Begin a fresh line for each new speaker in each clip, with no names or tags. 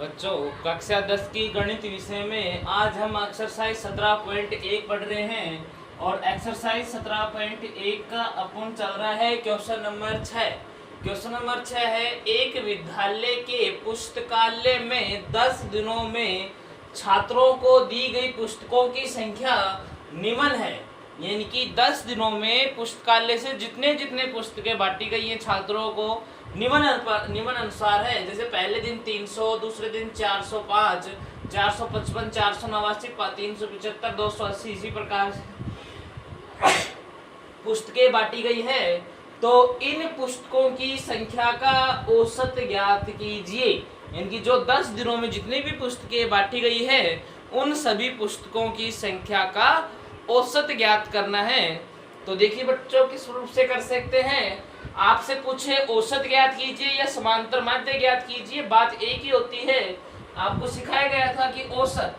बच्चों, कक्षा 10 की गणित विषय में आज हम एक्सरसाइज 17.1 पढ़ रहे हैं और एक्सरसाइज 17.1 का अपन चल रहा है क्वेश्चन नंबर 6। क्वेश्चन नंबर 6 है, एक विद्यालय के पुस्तकालय में 10 दिनों में छात्रों को दी गई पुस्तकों की संख्या निम्न है। यानी कि 10 दिनों में पुस्तकालय से जितने जितने पुस्तकें बांटी गई हैं छात्रों को निम्न अनुसार है। जैसे पहले दिन 300, दूसरे दिन 405, 455, 489, 375, 280, इसी प्रकार पुस्तकें बांटी गई है। तो इन पुस्तकों की संख्या का औसत ज्ञात कीजिए। यानी जो 10 दिनों में जितनी भी पुस्तकें बांटी गई है उन सभी पुस्तकों की संख्या का औसत ज्ञात करना है। तो देखिए बच्चों, किस रूप से कर सकते हैं। आपसे पूछे औसत ज्ञात कीजिए या समांतर माध्य ज्ञात कीजिए, बात एक ही होती है। आपको सिखाया गया था कि औसत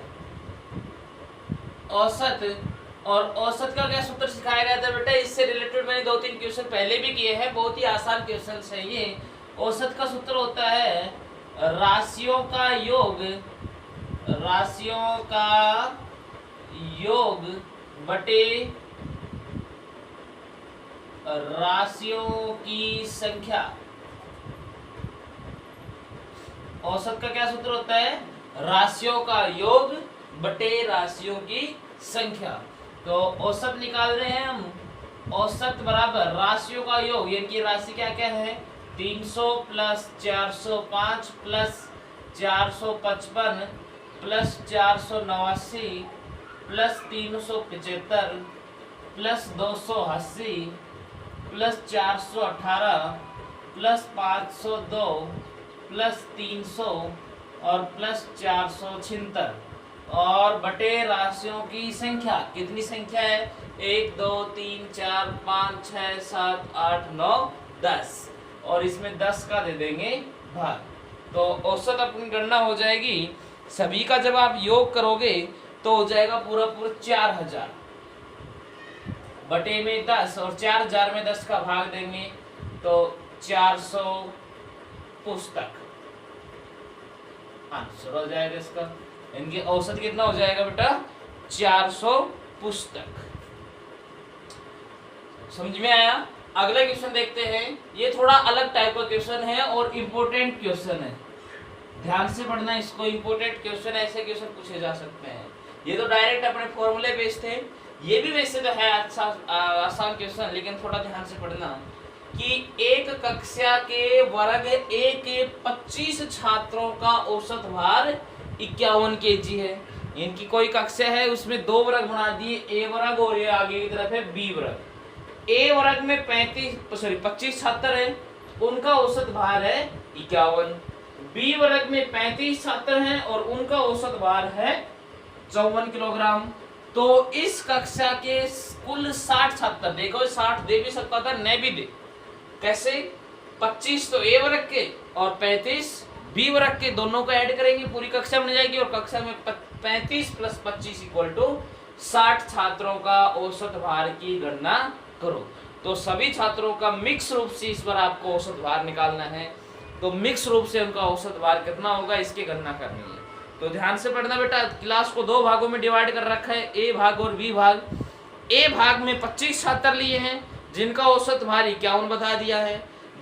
और औसत का क्या सूत्र सिखाया गया था बेटा। इससे रिलेटेड मैंने 2-3 क्वेश्चन पहले भी किए हैं, बहुत ही आसान क्वेश्चन है ये। औसत का सूत्र होता है राशियों का योग बटे राशियों की संख्या। औसत का क्या सूत्र होता है? राशियों का योग बटे राशियों की संख्या। तो औसत निकाल रहे हैं हम। औसत बराबर राशियों का योग, यानी कि राशि क्या क्या है? 300 plus 405 plus 455 plus 489 plus 375 plus 280 plus 418 plus 502 plus 300 और प्लस 476 और बटे राशियों की संख्या। कितनी संख्या है? 1 2 3 4 5 6 7 8 9 10 और इसमें 10 का दे देंगे भाग। तो औसत अपनी गणना हो जाएगी। सभी का जब आप योग करोगे तो हो जाएगा पूरा 4000 बटे में 10 और 4000 में 10 का भाग देंगे तो 400 पुस्तक आंसर हो जाएगा इसका। इनकी औसत कितना हो जाएगा बेटा? 400 पुस्तक। समझ में आया? अगला क्वेश्चन देखते हैं। ये थोड़ा अलग टाइप का क्वेश्चन है और इम्पोर्टेंट क्वेश्चन है, ध्यान से पढ़ना इसको। इम्पोर्टेंट क्वेश्चन, ऐसे क्वेश्चन पूछे जा सकते हैं। ये तो डायरेक्ट अपने फॉर्मूले बेस्ड थे। ये भी वैसे तो है अच्छा आसान क्वेश्चन, लेकिन थोड़ा ध्यान से पढ़ना कि एक कक्षा के वर्ग ए के 25 छात्रों का औसत भार 51 केजी है। इनकी कोई कक्षा है, उसमें 2 वर्ग बना दिए, ए वर्ग और ये आगे की तरफ है बी वर्ग। ए वर्ग में 25 छात्र है, उनका औसत भार है 51। बी वर्ग में 35 छात्र हैं और उनका औसत भार है 54 किलोग्राम। तो इस कक्षा के कुल 60 छात्र, देखो 60 दे भी सकता था, नहीं भी दे। कैसे? 25 तो ए वर्ग के और 35 बी वर्ग के, दोनों को ऐड करेंगे पूरी कक्षा बन जाएगी और कक्षा में 35 प्लस 25 इक्वल टू 60 छात्रों का औसत भार की गणना करो। तो सभी छात्रों का मिक्स रूप से इस बार आपको औसत भार निकालना है। तो मिक्स रूप से उनका औसत भार कितना होगा इसकी गणना करनी है। तो ध्यान से पढ़ना बेटा। क्लास को 2 भागों में डिवाइड कर रखा है, ए भाग और बी भाग। ए भाग में 25 छात्र लिए हैं जिनका औसत भार 51 बता दिया है।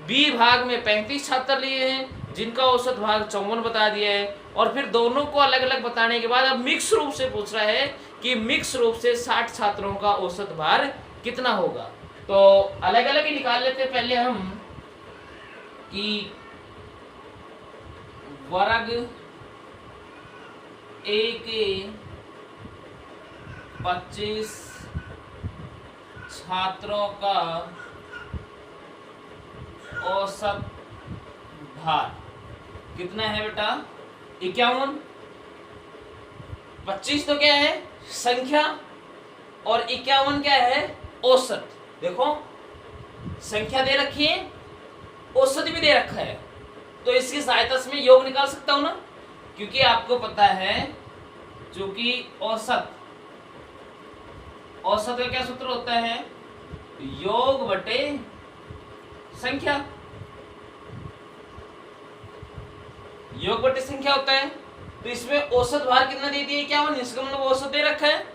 बी भाग में 35 छात्र लिए हैं जिनका औसत भार 54 बता दिया है। और फिर दोनों को अलग अलग बताने के बाद अब मिक्स रूप से पूछ रहा है कि मिक्स रूप से 60 छात्रों का औसत भार कितना होगा। तो अलग अलग ही निकाल लेते हैं पहले हम कि वर्ग ए के 25 छात्रों का औसत भार कितना है बेटा? 51। 25 तो क्या है? संख्या, और 51 क्या है? औसत। देखो संख्या दे रखी है, औसत भी दे रखा है, तो इसकी सहायता से मैं योग निकाल सकता हूं ना, क्योंकि आपको पता है चूंकि औसत का क्या सूत्र होता है? योग बटे संख्या। योग बटे संख्या होता है, तो इसमें औसत भार कितना दे दिया, 51, इसका मतलब औसत दे रखा है,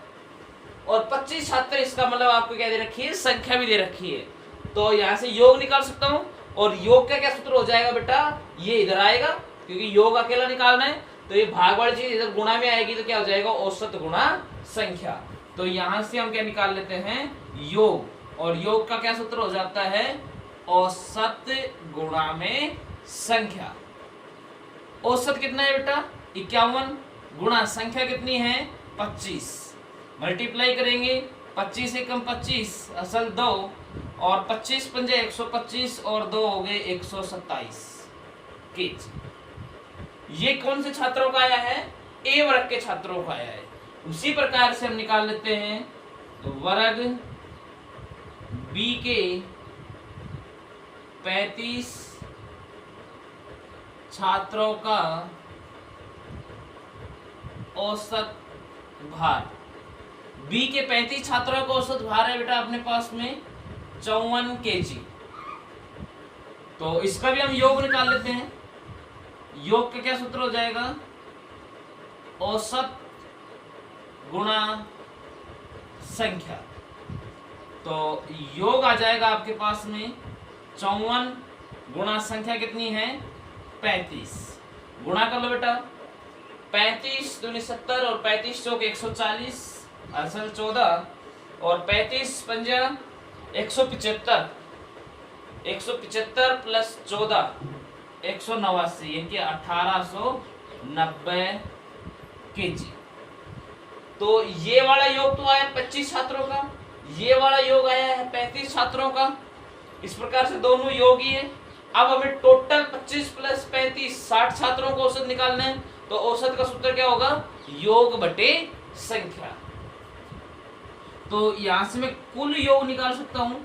और 25 छात्र, इसका मतलब आपको क्या दे रखी है, संख्या भी दे रखी है। तो यहाँ से योग निकाल सकता हूँ, और योग का क्या सूत्र हो जाएगा बेटा, ये इधर आएगा, क्योंकि योग अकेला निकालना है, तो ये भाग वाली चीज इधर गुणा में आएगी, तो क्या हो जाएगा, औसत गुणा संख्या। तो यहाँ से हम क्या निकाल लेते हैं, योग, और योग का क्या सूत्र हो जाता है, औसत गुणा में संख्या। औसत कितना है बेटा, 51, गुणा संख्या कितनी है, 25, मल्टीप्लाई करेंगे, 25 एकम 25 असल 2, और 25 पंजे 125, और 2 हो गए 127 केजी। ये कौन से छात्रों का आया है, ए वर्ग के छात्रों का आया है। उसी प्रकार से हम निकाल लेते हैं वर्ग बी के 35 छात्रों का औसत भार। बी के 35 छात्रों का औसत भार है बेटा अपने पास में 54 केजी। तो इसका भी हम योग निकाल लेते हैं। योग का क्या सूत्र हो जाएगा, औसत गुणा संख्या। तो योग आ जाएगा आपके पास में 54 गुणा संख्या कितनी है, 35। गुणा कर लो बेटा, 35 दूनी 70, और 35 चौक 140 असल 14, और 35 पंजा 175, 175 प्लस 14 189, यानी 1890 केजी। तो ये वाला योग तो आया 25 छात्रों का, ये वाला योग आया है 35 छात्रों का। इस प्रकार से दोनों योग ही है। अब हमें टोटल 25 प्लस 35 60 छात्रों को औसत निकालना है। तो औसत का सूत्र क्या होगा, योग बटे संख्या। तो यहां से मैं कुल योग निकाल सकता हूं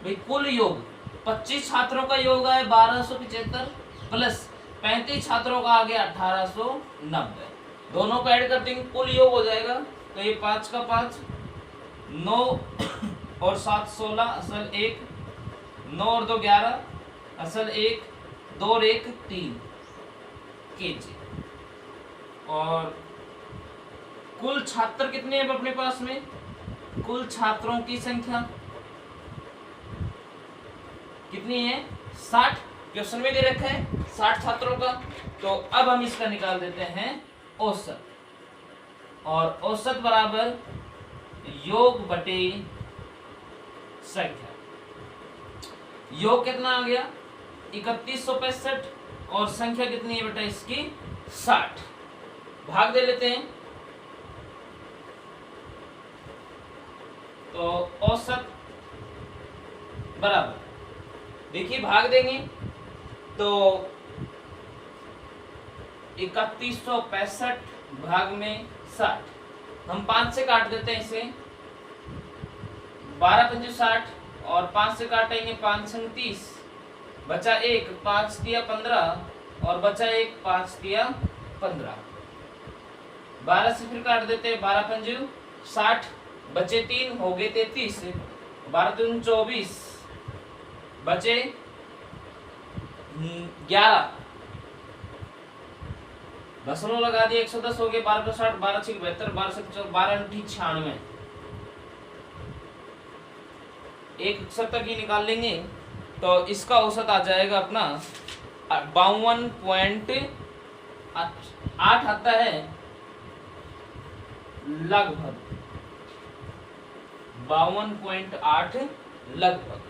भाई। कुल योग 25 छात्रों का योग है 1275 प्लस 35 छात्रों का आ गया 1890। दोनों को ऐड कर देंगे, कुल योग हो जाएगा। तो ये 5 का 5, 9 और 7 16 असल 1, 9 और 2 11 असल 1, 2 और 1 3 केजी। और कुल छात्र कितने हैं अपने पास में, कुल छात्रों की संख्या कितनी है, 60। क्वेश्चन में दे रखा है 60 छात्रों का। तो अब हम इसका निकाल देते हैं औसत, और औसत बराबर योग बटे संख्या। योग कितना आ गया 3165, और संख्या कितनी है बेटा इसकी 60। भाग दे लेते हैं। तो औसत बराबर, देखिए भाग देंगे तो 3165 भाग में 60। हम 5 से काट देते हैं इसे, 12 पंजे 60, और 5 से काटेंगे 5 संग 30, बचा 1, 5 दिया 15, और बचा 1, 5 दिया 15। 12 से फिर काट देते हैं, 12 पंजे 60, बचे 3 हो गए 33, 12 दूनी 24, बचे 11, दशमलव लगा दिए 110 हो गए, 12 प्लस 60 12 6 72, 12 से 12 96, 1 तक ही निकाल लेंगे। तो इसका औसत आ जाएगा अपना 52.8 आता है लगभग 52.8 लगभग।